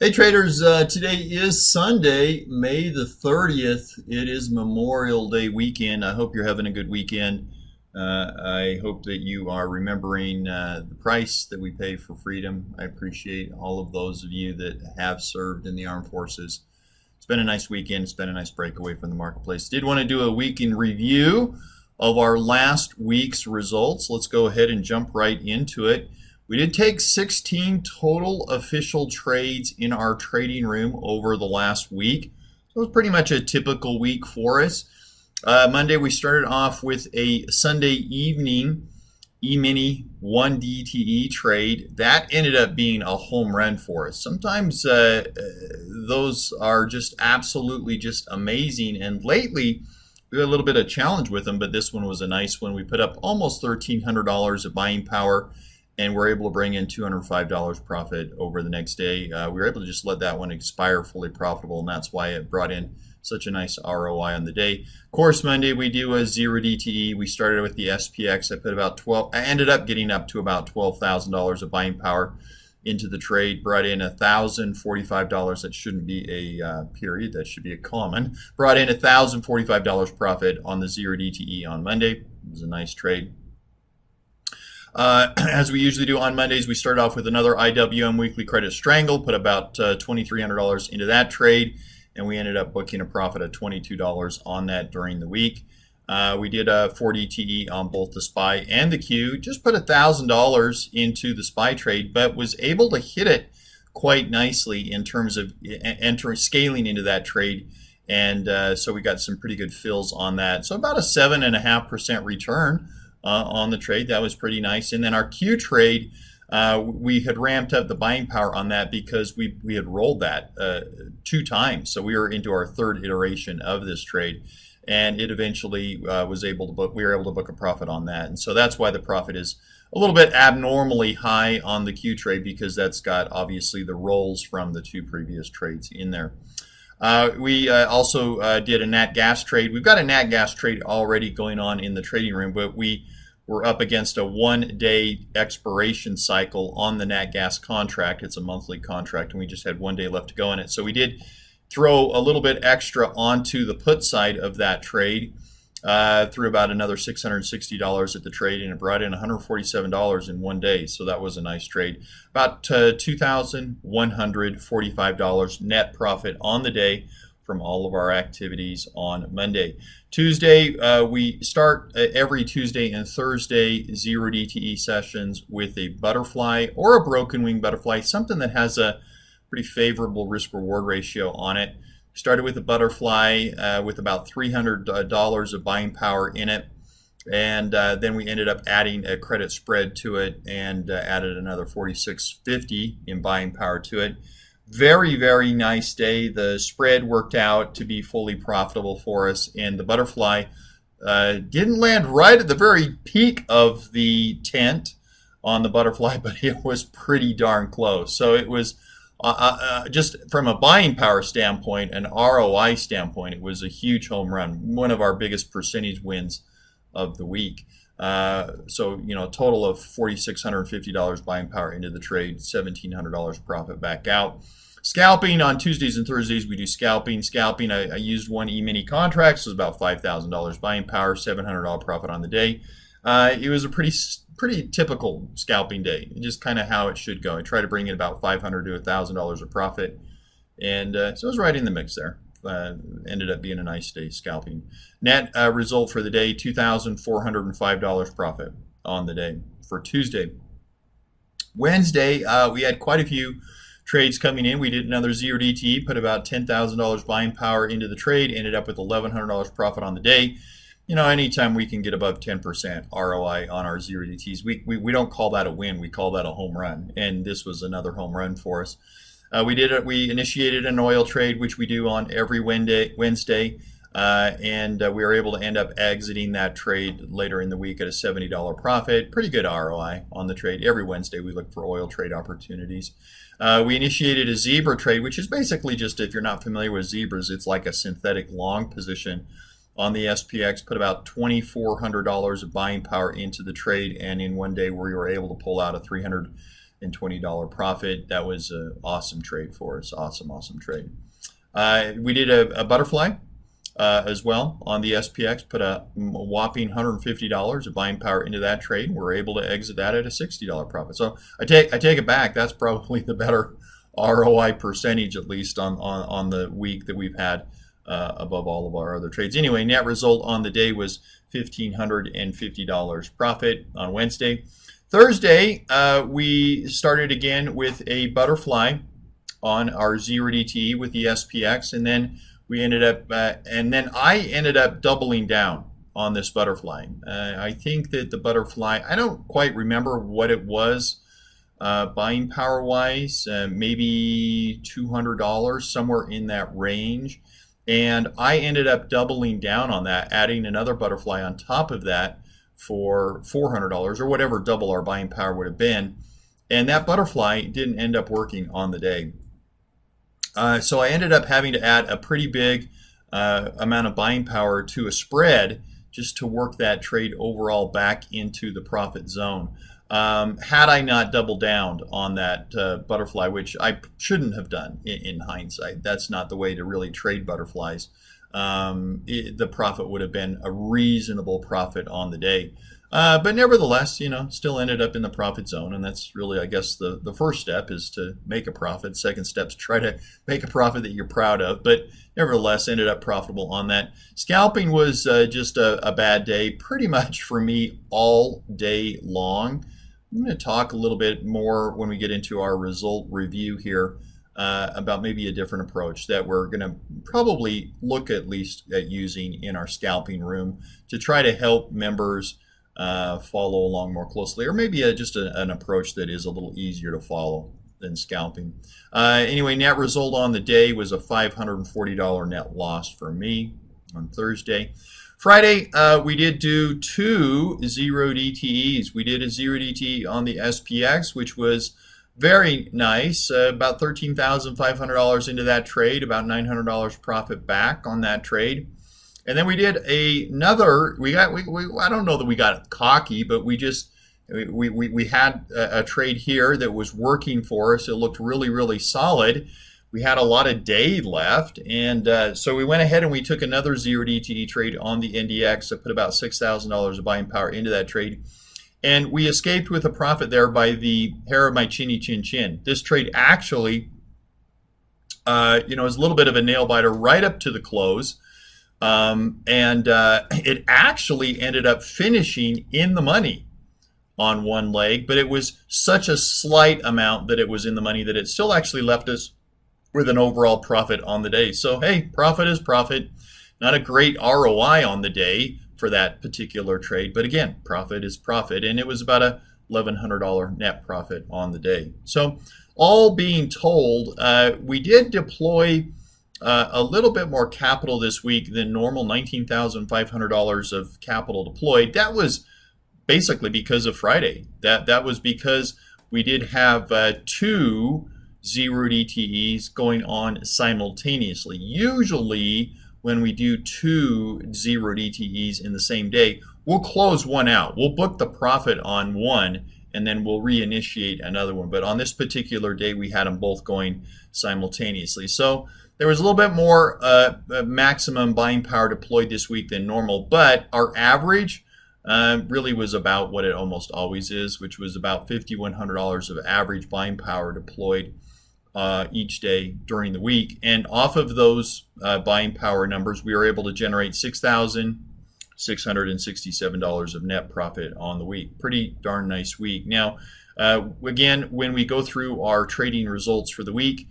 Hey traders, today is Sunday, May the 30th. It is Memorial Day weekend. I hope you're having a good weekend. I hope that you are remembering the price that we pay for freedom. I appreciate all of those of you that have served in the armed forces. It's been a nice weekend. It's been a nice breakaway from the marketplace. Did want to do a week in review of our last week's results. Let's go ahead and jump right into it. We did take 16 total official trades in our trading room over the last week. So it was pretty much a typical week for us. Monday we started off with a Sunday evening E-mini 1 DTE trade. That ended up being a home run for us. Sometimes those are just absolutely just amazing, and lately we had a little bit of challenge with them, but this one was a nice one. We put up almost $1,300 of buying power, and we're able to bring in $205 profit over the next day. We were able to just let that one expire fully profitable, and that's why it brought in such a nice ROI on the day. Of course, Monday we do a 0 DTE. We started with the SPX. I ended up getting up to about $12,000 of buying power into the trade. Brought in $1,045. That shouldn't be a period. That should be a common. Brought in $1,045 profit on the 0 DTE on Monday. It was a nice trade. As we usually do on Mondays, we start off with another IWM weekly credit strangle, put about $2,300 into that trade, and we ended up booking a profit of $22 on that during the week. We did a 4 DTE on both the SPY and the Q, just put $1,000 into the SPY trade, but was able to hit it quite nicely in terms of scaling into that trade. And so we got some pretty good fills on that. So about a 7.5% return on the trade. That was pretty nice. And then our Q trade, we had ramped up the buying power on that because we had rolled that 2 times. So we were into our 3rd iteration of this trade, and it eventually we were able to book a profit on that. And so that's why the profit is a little bit abnormally high on the Q trade, because that's got obviously the rolls from the 2 previous trades in there. We also did a nat gas trade. We've got a nat gas trade already going on in the trading room, but we were up against a 1-day expiration cycle on the nat gas contract. It's a monthly contract, and we just had 1 day left to go in it. So we did throw a little bit extra onto the put side of that trade, threw about another $660 at the trade, and it brought in $147 in 1 day. So that was a nice trade. About $2,145 net profit on the day from all of our activities on Monday. Tuesday, we start every Tuesday and Thursday 0 DTE sessions with a butterfly or a broken wing butterfly, something that has a pretty favorable risk-reward ratio on it. Started with a butterfly with about $300 of buying power in it, and then we ended up adding a credit spread to it and added another $46.50 in buying power to it. Very, very nice day. The spread worked out to be fully profitable for us, and the butterfly didn't land right at the very peak of the tent on the butterfly, but it was pretty darn close. So it was just from a buying power standpoint, an ROI standpoint, it was a huge home run, one of our biggest percentage wins of the week. So, you know, a total of $4,650 buying power into the trade, $1,700 profit back out. Scalping on Tuesdays and Thursdays, we do scalping. I used 1 E-mini contract, so it was about $5,000 buying power, $700 profit on the day. It was a pretty typical scalping day, just kind of how it should go. I try to bring in about $500 to $1,000 of profit, and so it was right in the mix there. Ended up being a nice day scalping. Net result for the day, $2,405 profit on the day for Tuesday. Wednesday, we had quite a few trades coming in. We did another 0 DTE, put about $10,000 buying power into the trade, ended up with $1,100 profit on the day. You know, anytime we can get above 10% ROI on our 0 DTs, we don't call that a win. We call that a home run, and this was another home run for us. We initiated an oil trade, which we do on every Wednesday, and we were able to end up exiting that trade later in the week at a $70 profit. Pretty good ROI on the trade. Every Wednesday we look for oil trade opportunities. We initiated a zebra trade, which is basically just, if you're not familiar with zebras, it's like a synthetic long position on the SPX. Put about $2,400 of buying power into the trade, and in 1 day we were able to pull out a $300 $120 profit. That was an awesome trade for us. Awesome trade. We did a butterfly as well on the SPX, put a whopping $150 of buying power into that trade, and we're able to exit that at a $60 profit. So I take it back. That's probably the better ROI percentage, at least on the week that we've had above all of our other trades. Anyway, net result on the day was $1,550 profit on Wednesday. Thursday, we started again with a butterfly on our 0DTE with the SPX, and then we ended up, I ended up doubling down on this butterfly. I think that the butterfly, I don't quite remember what it was buying power wise, maybe $200, somewhere in that range. And I ended up doubling down on that, adding another butterfly on top of that for $400 or whatever double our buying power would have been. And that butterfly didn't end up working on the day. So I ended up having to add a pretty big amount of buying power to a spread just to work that trade overall back into the profit zone. Had I not doubled down on that butterfly, which I shouldn't have done in hindsight, that's not the way to really trade butterflies, the profit would have been a reasonable profit on the day. But nevertheless, still ended up in the profit zone, and that's really, I guess, the first step is to make a profit. Second step is try to make a profit that you're proud of, but nevertheless ended up profitable on that. Scalping was just a bad day pretty much for me all day long. I'm going to talk a little bit more when we get into our result review here about maybe a different approach that we're going to probably look at least at using in our scalping room to try to help members follow along more closely, or maybe just an approach that is a little easier to follow than scalping. Anyway, net result on the day was a $540 net loss for me on Thursday. Friday, we did do two 0DTEs. We did a 0DTE on the SPX, which was very nice, about $13,500 into that trade, about $900 profit back on that trade. And then we did another, I don't know that we got cocky, but we had a trade here that was working for us. It looked really, really solid. We had a lot of day left, and so we went ahead and we took another 0DTE trade on the NDX. I put about $6,000 of buying power into that trade, and we escaped with a profit there by the hair of my chinny chin chin. This trade actually, is a little bit of a nail biter right up to the close. It actually ended up finishing in the money on one leg, but it was such a slight amount that it was in the money that it still actually left us with an overall profit on the day. So, hey, profit is profit. Not a great ROI on the day for that particular trade, but again, profit is profit, and it was about a $1,100 net profit on the day. So, all being told, we did deploy a little bit more capital this week than normal, $19,500 of capital deployed. That was basically because of Friday. That was because we did have two 0DTEs going on simultaneously. Usually when we do two 0DTEs in the same day, we'll close one out. We'll book the profit on one and then we'll reinitiate another one. But on this particular day, we had them both going simultaneously. So there was a little bit more maximum buying power deployed this week than normal, but our average really was about what it almost always is, which was about $5,100 of average buying power deployed each day during the week. And off of those buying power numbers, we were able to generate $6,667 of net profit on the week. Pretty darn nice week. Now, again, when we go through our trading results for the week,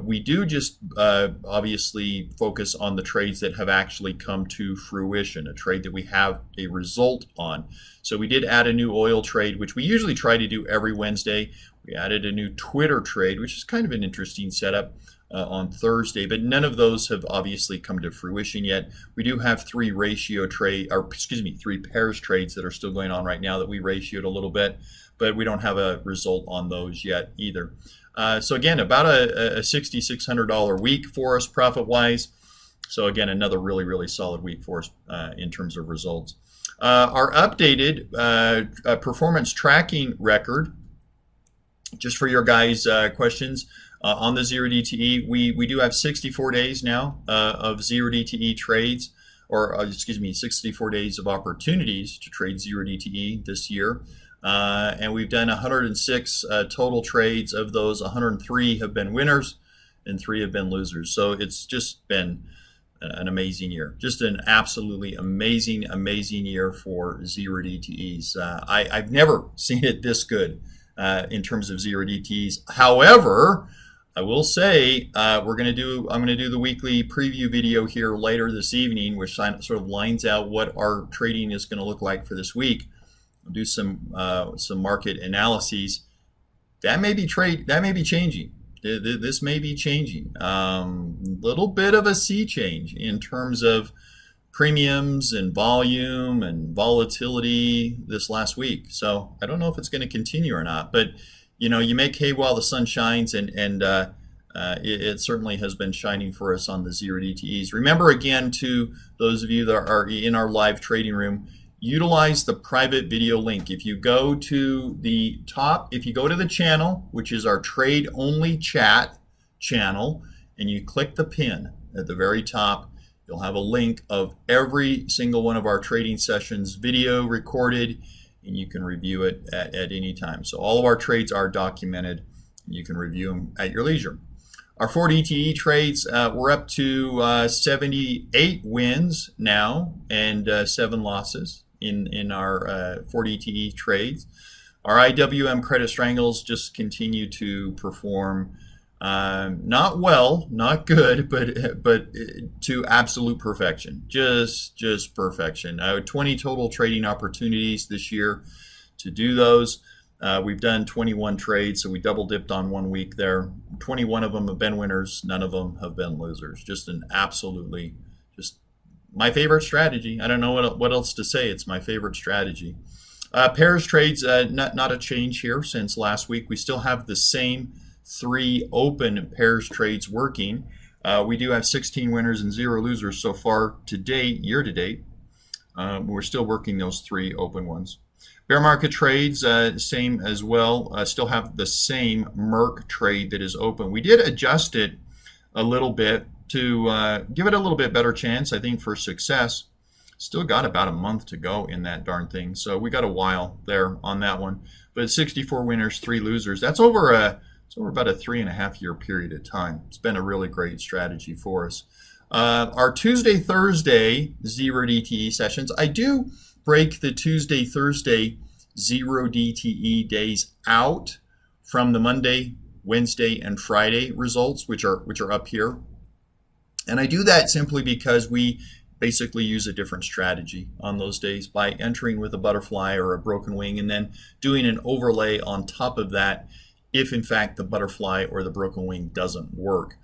we do just obviously focus on the trades that have actually come to fruition, a trade that we have a result on. So we did add a new oil trade, which we usually try to do every Wednesday. We added a new Twitter trade, which is kind of an interesting setup on Thursday, but none of those have obviously come to fruition yet. We do have three pairs trades that are still going on right now that we ratioed a little bit, but we don't have a result on those yet either. So again, about a $6,600 week for us profit-wise. So again, another really, really solid week for us in terms of results. Our updated performance tracking record just for your guys' questions on the 0DTE, we do have 64 days now of 0DTE trades, or excuse me, 64 days of opportunities to trade 0DTE this year. And we've done 106 total trades. Of those, 103 have been winners and 3 have been losers. So it's just been an amazing year. Just an absolutely amazing year for 0DTEs. I've never seen it this good in terms of 0DTEs. However, I will say I'm going to do the weekly preview video here later this evening, which sort of lines out what our trading is going to look like for this week. I'll do some market analyses. That may be changing. This may be changing. Little bit of a sea change in terms of premiums and volume and volatility this last week. So I don't know if it's going to continue or not, but you make hay while the sun shines, and it certainly has been shining for us on the 0DTEs. Remember, again, to those of you that are in our live trading room, utilize the private video link. If you go to the top, if you go to the channel, which is our trade only chat channel, and you click the pin at the very top, you'll have a link of every single one of our trading sessions, video recorded, and you can review it at any time. So all of our trades are documented. You can review them at your leisure. Our 4DTE trades, we're up to 78 wins now and 7 losses in our 4DTE trades. Our IWM credit strangles just continue to perform not well, not good, but to absolute perfection. Just perfection. 20 total trading opportunities this year to do those. We've done 21 trades, so we double dipped on 1 week there. 21 of them have been winners, none of them have been losers. Just an absolutely, just my favorite strategy. I don't know what else to say. It's my favorite strategy. Pairs trades, not a change here since last week. We still have the same 3 open pairs trades working. We do have 16 winners and 0 losers so far to date, year to date. We're still working those 3 open ones. Bear market trades, same as well. Still have the same Merck trade that is open. We did adjust it a little bit to give it a little bit better chance, I think, for success. Still got about a month to go in that darn thing, so we got a while there on that one. But 64 winners, 3 losers. That's over about a 3.5 year period of time. It's been a really great strategy for us. Our Tuesday, Thursday 0DTE sessions, I do break the Tuesday, Thursday 0DTE days out from the Monday, Wednesday, and Friday results, which are up here. And I do that simply because we basically use a different strategy on those days by entering with a butterfly or a broken wing and then doing an overlay on top of that if in fact the butterfly or the broken wing doesn't work.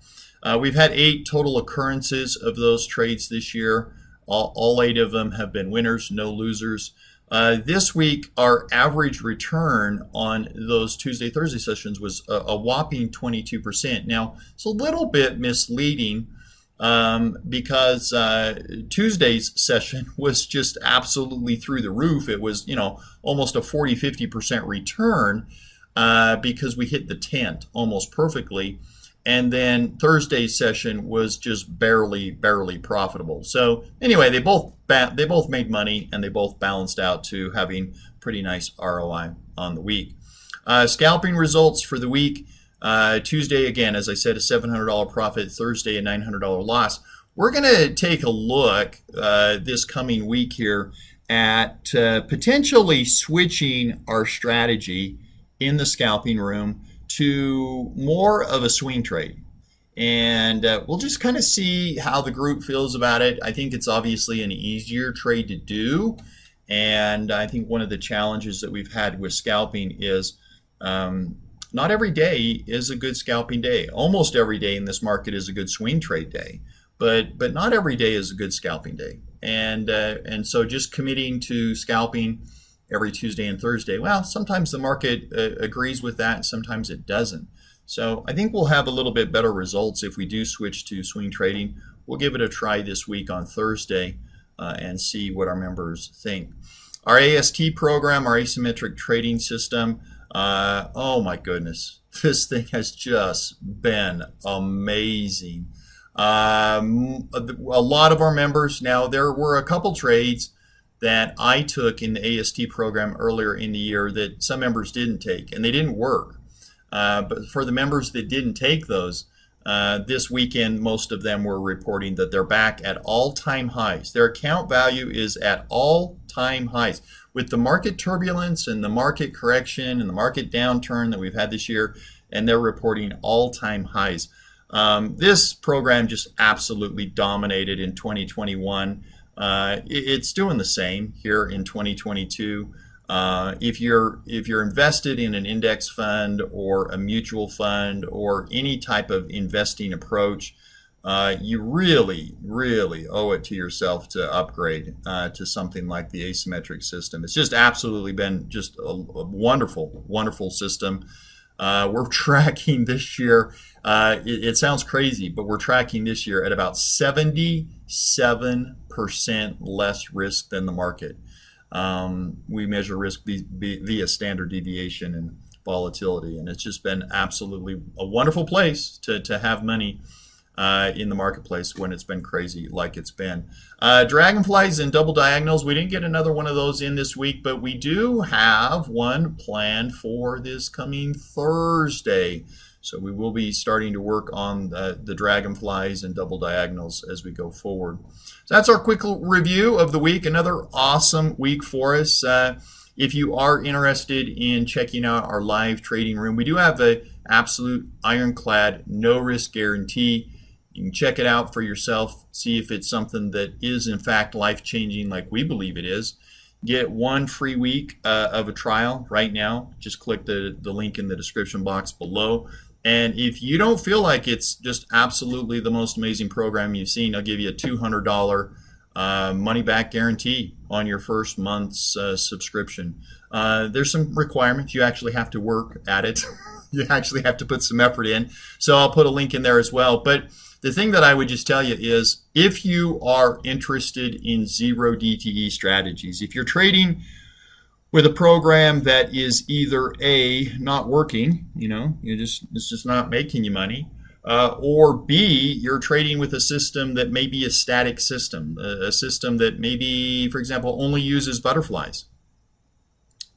We've had 8 total occurrences of those trades this year. All 8 of them have been winners, no losers. This week, our average return on those Tuesday, Thursday sessions was a whopping 22%. Now, it's a little bit misleading because Tuesday's session was just absolutely through the roof. It was, almost a 40-50% return because we hit the tent almost perfectly. And then Thursday's session was just barely profitable. So anyway, they both made money and they both balanced out to having pretty nice ROI on the week. Scalping results for the week. Tuesday, again, as I said, a $700 profit. Thursday, a $900 loss. We're going to take a look this coming week here at potentially switching our strategy in the scalping room to more of a swing trade. And we'll just kind of see how the group feels about it. I think it's obviously an easier trade to do. And I think one of the challenges that we've had with scalping is not every day is a good scalping day. Almost every day in this market is a good swing trade day. But not every day is a good scalping day. And so just committing to scalping every Tuesday and Thursday, well, sometimes the market agrees with that, sometimes it doesn't. So I think we'll have a little bit better results if we do switch to swing trading. We'll give it a try this week on Thursday and see what our members think. Our AST program, our asymmetric trading system, Oh my goodness, this thing has just been amazing. A lot of our members, now there were a couple trades that I took in the AST program earlier in the year that some members didn't take, and they didn't work. But for the members that didn't take those, this weekend, most of them were reporting that they're back at all-time highs. Their account value is at all-time highs. With the market turbulence and the market correction and the market downturn that we've had this year, and they're reporting all-time highs. This program just absolutely dominated in 2021. It's doing the same here in 2022. If you're invested in an index fund or a mutual fund or any type of investing approach, you really, really owe it to yourself to upgrade to something like the asymmetric system. It's just absolutely been just a wonderful, wonderful system. We're tracking this year, it sounds crazy, but we're tracking this year at about 77% less risk than the market. We measure risk via standard deviation and volatility, and it's just been absolutely a wonderful place to have money in the marketplace when it's been crazy like it's been. Dragonflies and double diagonals, we didn't get another one of those in this week, but we do have one planned for this coming Thursday. So we will be starting to work on the dragonflies and double diagonals as we go forward. So that's our quick review of the week. Another awesome week for us. If you are interested in checking out our live trading room, we do have an absolute ironclad no risk guarantee. You can check it out for yourself, see if it's something that is in fact life-changing like we believe it is. Get 1 free week of a trial right now. Just click the link in the description box below. And if you don't feel like it's just absolutely the most amazing program you've seen, I'll give you a $200 money-back guarantee on your first month's subscription. There's some requirements. You actually have to work at it. You actually have to put some effort in. So I'll put a link in there as well. But the thing that I would just tell you is if you are interested in zero DTE strategies, if you're trading with a program that is either A, not working, it's just not making you money, or B, you're trading with a system that may be a static system, a system that maybe, for example, only uses butterflies.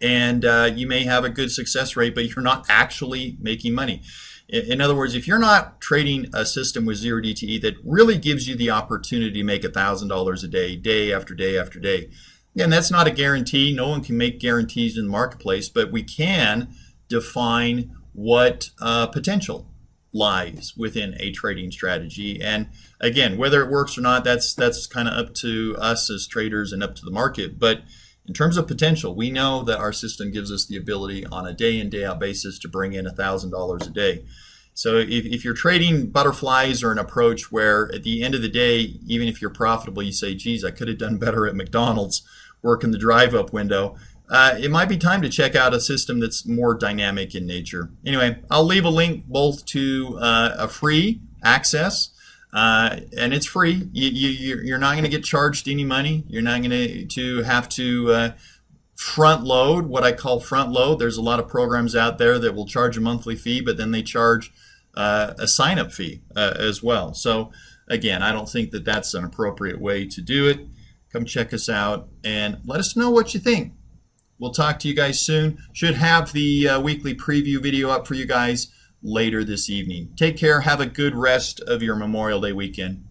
And you may have a good success rate, but you're not actually making money. In other words, if you're not trading a system with zero DTE that really gives you the opportunity to make $1,000 a day, day after day after day, again, that's not a guarantee. No one can make guarantees in the marketplace, but we can define what potential lies within a trading strategy. And again, whether it works or not, that's kind of up to us as traders and up to the market. But in terms of potential, we know that our system gives us the ability on a day in, day out basis to bring in $1,000 a day. So if you're trading butterflies or an approach where at the end of the day, even if you're profitable, you say, geez, I could have done better at McDonald's working the drive-up window, it might be time to check out a system that's more dynamic in nature. Anyway, I'll leave a link both to a free access, and it's free. You're not going to get charged any money. You're not going to have to front load, what I call front load. There's a lot of programs out there that will charge a monthly fee, but then they charge a sign-up fee as well. So again, I don't think that that's an appropriate way to do it. Come check us out and let us know what you think. We'll talk to you guys soon. Should have the weekly preview video up for you guys later this evening. Take care. Have a good rest of your Memorial Day weekend.